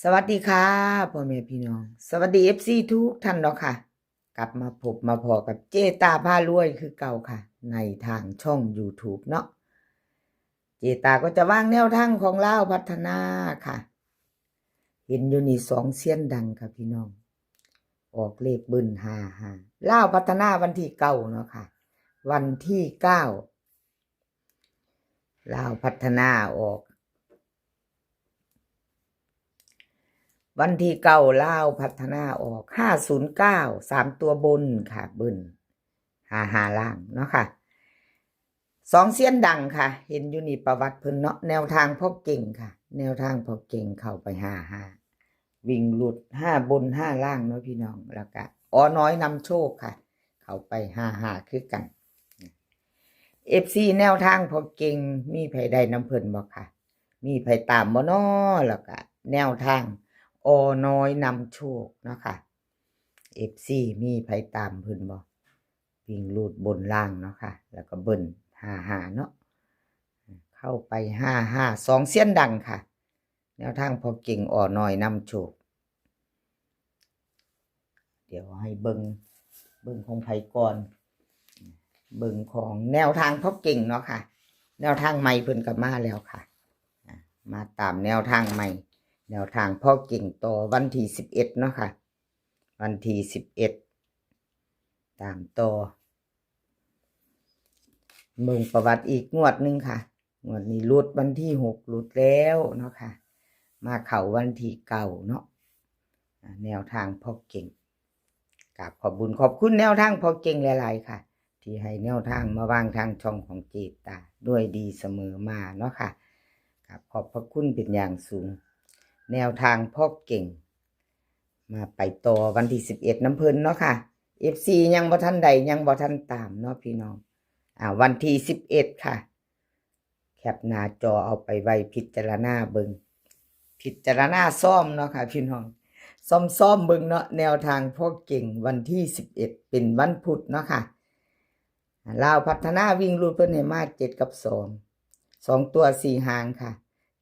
สวัสดีค่ะพ่อแม่พี่น้องสวัสดีFCทุกท่านเนาะค่ะกลับมาพบมาพอกับเจตาพารวยคือเก่าค่ะในทางช่อง YouTube เนาะเจตาก็จะวางแนวทางของลาวพัฒนาค่ะเห็นอยู่นี่2เสี้ยนดังค่ะพี่น้องออกเลขบึ้น55ลาวพัฒนาวันที่9เนาะค่ะวันที่9ลาวพัฒนาออกวันที่9ลาวพัฒนาออก509 3ตัวบนค่ะบึ้น55ล่างเนาะค่ะ2เสี้ยนดังค่ะเห็นอยู่นี่ประวัติเพิ่นเนาะแนวทางพ่อเก่งค่ะแนวทางพ่อเก่งเข้าไป55วิ่งหลุด5บน5ล่างเนาะพี่น้องแล้วก็น้อยนำโชคค่ะเข้าไป55คือกัน FC แนวทางพ่อเก่งมีไผได้น้ำเพิ่นบ่ค่ะมีไผตามบ่น้อแล้วก็แนวทางน้อยนำโชคเนาะค่ะ FC มีไผตามเพิ่นบ่วิ่งรูดบนล่างเนาะค่ะแล้วก็เบิ่น55เนาะเข้าไป2เสี้ยนดังค่ะแนวทางพอเก่งน้อยนำโชคเดี๋ยวให้เบิ่งของไผก่อนเบิ่งของแนวทางพอเก่งเนาะค่ะแนวทางใหม่เพิ่นก็มาแล้วค่ะมาตามแนวทางใหม่แนวทางพ่อเก่งต่อวันที่11เนาะค่ะวันที่11ตามต่อเบิ่งประวัติอีกงวดนึงค่ะงวดนี้หลุดวันที่6หลุดแล้วเนาะค่ะมาเข้าวันที่9เนาะแนวทางพ่อเก่งกราบขอบคุณแนวทางพ่อเก่งหลายๆค่ะที่ให้แนวทางมาวางทางช่องของเจตาด้วยดีเสมอมาเนาะค่ะครับขอบพระคุณเป็นอย่างสูงแนวทางพ่อเก่งมาไปต่อวันที่11น้ำเพิ่นเนาะค่ะ FC ยังบ่ทันใดยังบ่ทันตามเนาะพี่น้องวันที่11ค่ะแคปหน้าจอเอาไปไว้พิจารณาเบิ่งพิจารณาซ่อมเนาะค่ะพี่น้องซ่อมเบิ่งเนาะแนวทางพ่อเก่งวันที่11เป็นวันพุธเนาะค่ะลาวพัฒนาวิ่งรูดเพิ่นให้มา7กับ2ตัว4หางค่ะ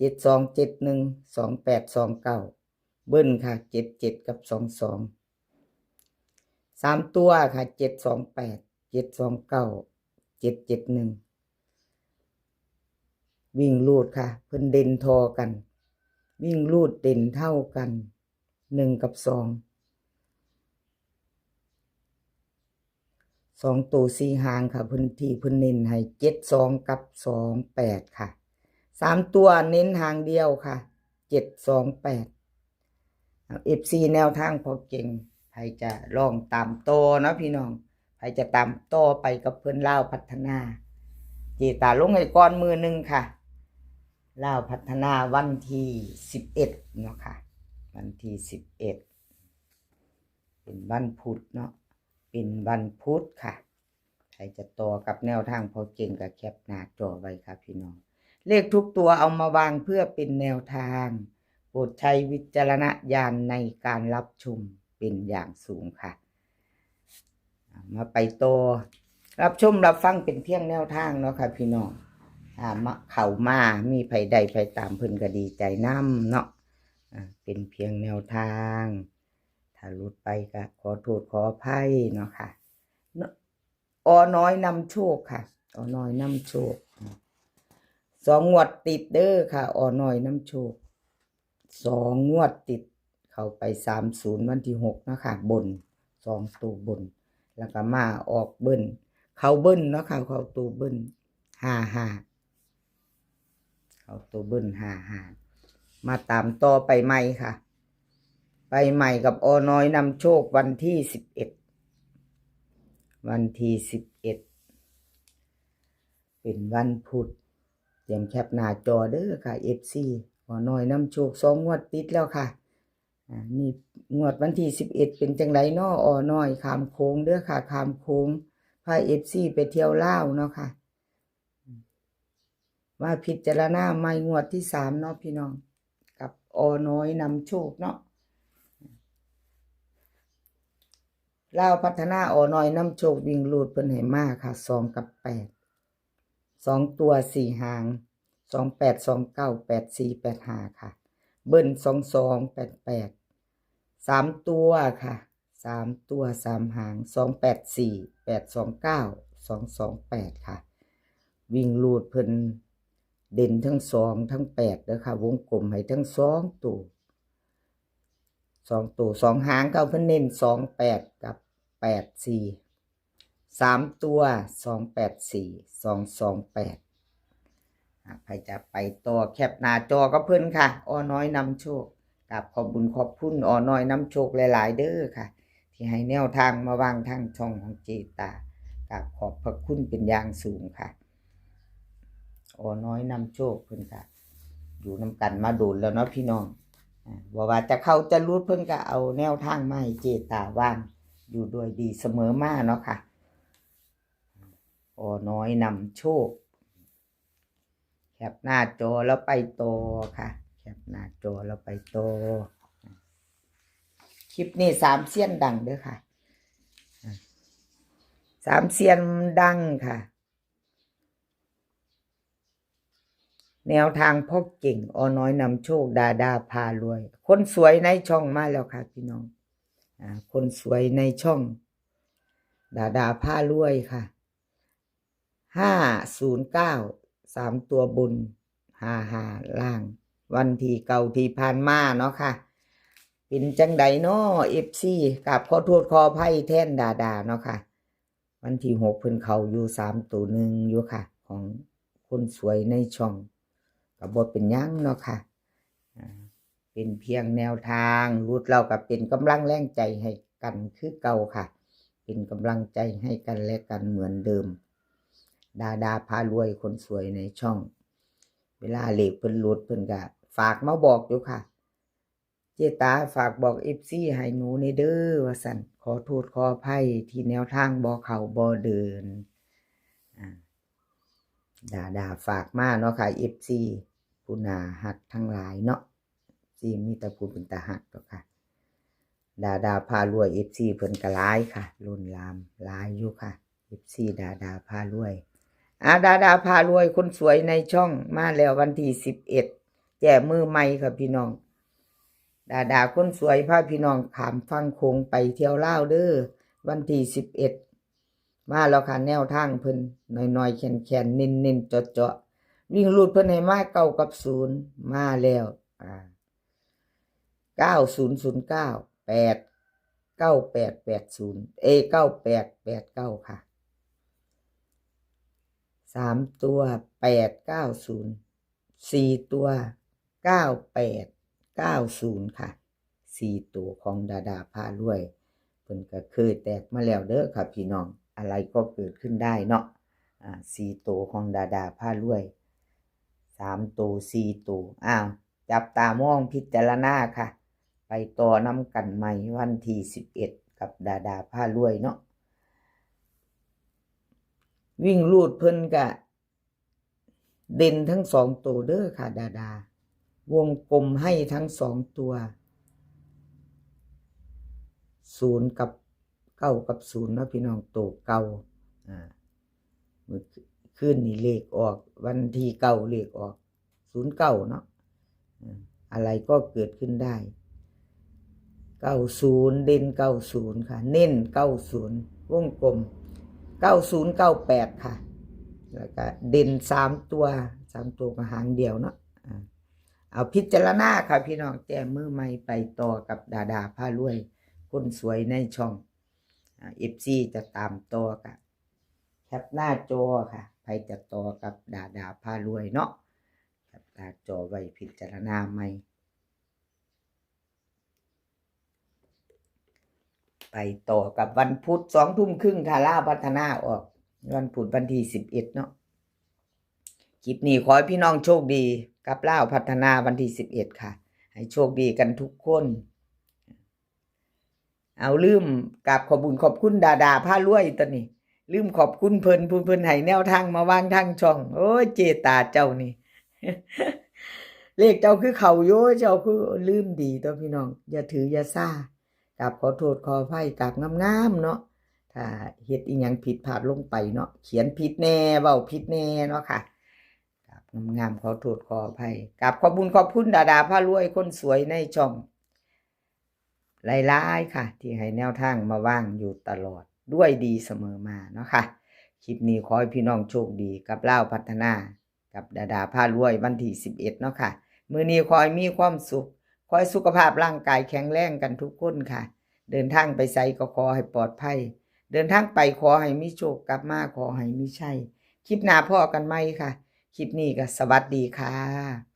7271 2829เบิ้ลค่ะ77กับ22 3ตัวค่ะ728 729 771วิ่งรูดค่ะเพิ่นเด่นทอกันวิ่งรูดเด่นเท่ากัน1กับ2 2ตัว4หางค่ะเพิ่นที่เพิ่นเน้นให้72กับ28ค่ะ3ตัวเน้นหางเดียวค่ะ728FC แนวทางพอเก่งใครจะลองตามโตนะพี่น้องใครจะตามโตไปกับเพิ่นลาวพัฒนาเจตาลงให้ก่อนมือนึงค่ะลาวพัฒนาวันที่11เนาะค่ะวันที่11เป็นวันพุธเนาะเป็นวันพุธค่ะใครจะต่อกับแนวทางพอเก่งกับแคปหน้าจอไว้ค่ะพี่น้องเลขทุกตัวเอามาวางเพื่อเป็นแนวทางโปรดใช้วิจารณญาณในการรับชมเป็นอย่างสูงค่ะมาไปต่อรับชมรับฟังเป็นเพียงแนวทางเนาะค่ะพี่น้องเข้ามามีไผใดไผตามเพิ่นก็ดีใจนำเนาะเป็นเพียงแนวทางถ้าหลุดไปก็ขอโทษขออภัยเนาะค่ะน้อยนำโชคค่ะน้อยนำโชค2งวดติดเด้อค่ะน้อยนำโชค2งวดติดเข้าไป30วันที่6เนาะค่ะบน2ตัวบนแล้วก็มาออกเบิ้ลเข้าเบิ้ลเนาะค่ะเข้าตัวเบิ้ล55เข้าตัวเบิ้ล55มาตามต่อไปใหม่ค่ะไปใหม่กับน้อยนำโชควันที่11วันที่11เป็นวันพุธเตรียมแคปหน้าจอเด้อค่ะ FC น้อยนำโชค2งวดติดแล้วค่ะนี่งวดวันที่11เป็นจังไดเนาะน้อยขามโค้งเด้อค่ะขามโค้งพา FC ไปเที่ยวลาวเนาะค่ะมาพิจารณาใหม่งวดที่3เนาะพี่น้องกับน้อยนำโชคเนาะลาวพัฒนาน้อยนำโชควิ่งรูดเพิ่นให้มาค่ะ2กับ8 2ตัว4หาง28 29 84 85ค่ะ เบิ้ล22883 ตัวค่ะ3 ตัว3 หาง284 829 228ค่ะวิ่งรูดเพิ่นเด่นทั้ง2ทั้ง8เด้อค่ะวงกลมให้ทั้ง2 ตัว2 หางเพิ่นเน้น28กับ84 3 ตัว284 228ใครจะไปต่อแคปหน้าจอกับเพิ่นค่ะอ้อน้อยนำโชคกับขอบบุญขอบคุณอ้อน้อยนำโชคหลายๆเด้อค่ะที่ให้แนวทางมาวางทางช่องของเจตากับขอบพระคุณเป็นอย่างสูงค่ะอ้อน้อยนำโชคเพิ่นค่ะอยู่นำกันมาโดนแล้วเนาะพี่น้องว่าจะเข้าจะรู้เพิ่นก็เอาแนวทางมาให้เจตาวางอยู่ด้วยดีเสมอมาเนาะค่ะอ้อน้อยนำโชคแคปหน้าจอแล้วไปโตค่ะแคปหน้าจอแล้วไปโตคลิปนี้3 เซียนดังเด้อค่ะ3 เซียนดังค่ะแนวทางพ่อเก่งอ้อน้อยนำโชคดาพารวยคนสวยในช่องมาแล้วค่ะพี่น้องคนสวยในช่องดาพารวยค่ะ509 3 ตัวบน55ล่างวันที่เก่าที่ผ่านมาเนาะค่ะเป็นจังใดเนาะ FC กับขอโทษขออภัยแทนดาเนาะค่ะวันที่6เพิ่นเข้าอยู่3 ตัว1อยู่ค่ะของคนสวยในช่องก็บ่เป็นหยังเนาะค่ะเป็นเพียงแนวทางรุดเราก็เป็นกำลังแรงใจให้กันคือเก่าค่ะเป็นกำลังใจให้กันและกันเหมือนเดิมดาพารวยคนสวยในช่องเวลาเลขเพิ่นรุดเพิ่นก็ฝากมาบอกอยู่ค่ะเจตาฝากบอก FC ให้หนูในเด้อว่าซั่นขอโทษขออภัยที่แนวทางบ่เข้าบ่เดินดาฝากมาเนาะค่ะ FC ผู้น่าฮักทั้งหลายเนาะสิมีแต่ผู้เป็นตาฮักเนาะค่ะดาพารวย FC เพิ่นก็หลายค่ะล้นหลามหลายอยู่ค่ะ FC ดาพารวยดาพารวยคนสวยในช่องมาแล้ววันที่11แจ้มือใหม่ค่ะพี่น้องดาคนสวยพาพี่น้องขามฟังโขงไปเที่ยวลาวเด้อวันที่11มาแล้วค่ะแนวทางเพิ่นน้อยๆแข็งๆเน้นๆเจาะๆวิ่งรูดเพิ่นให้มา9กับ0มาแล้ว9009 89880 9889ค่ะ3 ตัว890 4 ตัว9890ค่ะ4 ตัวของดาพารวยเพิ่นก็เคยแตกมาแล้วเด้อค่ะพี่น้องอะไรก็เกิดขึ้นได้เนาะ4 ตัวของดาพารวย3 ตัว4 ตัวจับตามองพิจารณาค่ะไปต่อนำกันใหม่วันที่11กับดาพารวยเนาะวิ่งรูดเพิ่นก็เด่นทั้ง2 ตัวเด้อค่ะดาวงกลมให้ทั้ง2 ตัว0กับ9กับ0เนาะพี่น้องตัวเก่าเมื่อคืนนี้เลขออกวันที่9เลขออก09เนาะอะไรก็เกิดขึ้นได้90เด่น90ค่ะเน้น90วงกลม9098ค่ะแล้วก็เด่น3 ตัวก็หางเดียวเนาะเอาพิจารณาค่ะพี่น้องแจ้มือใหม่ไปต่อกับดาพารวยคนสวยในช่องFC จะตามต่อกับแคปหน้าจอค่ะใครจะต่อกับดาพารวยเนาะแคปหน้าจอไว้พิจารณาใหม่ไปต่อกับวันพุธ20:30นค่ะลาวพัฒนาออกวันพุธวันที่11เนาะคลิปนี้ขอให้พี่น้องโชคดีกับลาวพัฒนาวันที่11ค่ะให้โชคดีกันทุกคนเอาลืมกับขอบคุญขอบคุณดาพารวยตอนนี้ลืมขอบคุณเพิ่นให้แนวทางมาวางทางช่องโอ้ยเจตาเจ้านี่ เลขเจ้าคือเขาโยเจ้าคือลืมดีตัวพี่น้องอย่าถืออย่าซ่ากับขอโทษขออภัยกับงามๆเนาะถ้าเฮ็ดอีหยังผิดพลาดลงไปเนาะเขียนผิดแน่เว้าผิดแน่เนาะค่ะ งามๆขอโทษขออภัยกับขอบคุญขอบคุณดาดาพารวยคนสวยในช่องหลายๆค่ะ ที่ให้แนวทางมาว่างอยู่ตลอดด้วยดีเสมอมาเนาะค่ะคลิปนี้ขอให้พี่น้องโชคดีกับเล่าวพัฒนากับดาดาพารวยวันที่11เนาะค่ะมื้อนี้ขอให้มีความสุขขอให้สุขภาพร่างกายแข็งแรงกันทุกคนค่ะเดินทางไปไสก็ขอให้ปลอดภัยเดินทางไปขอให้มีโชคกลับมาขอให้มีชัยคลิปหน้าพ้อกันใหม่ค่ะคลิปนี้ก็สวัสดีค่ะ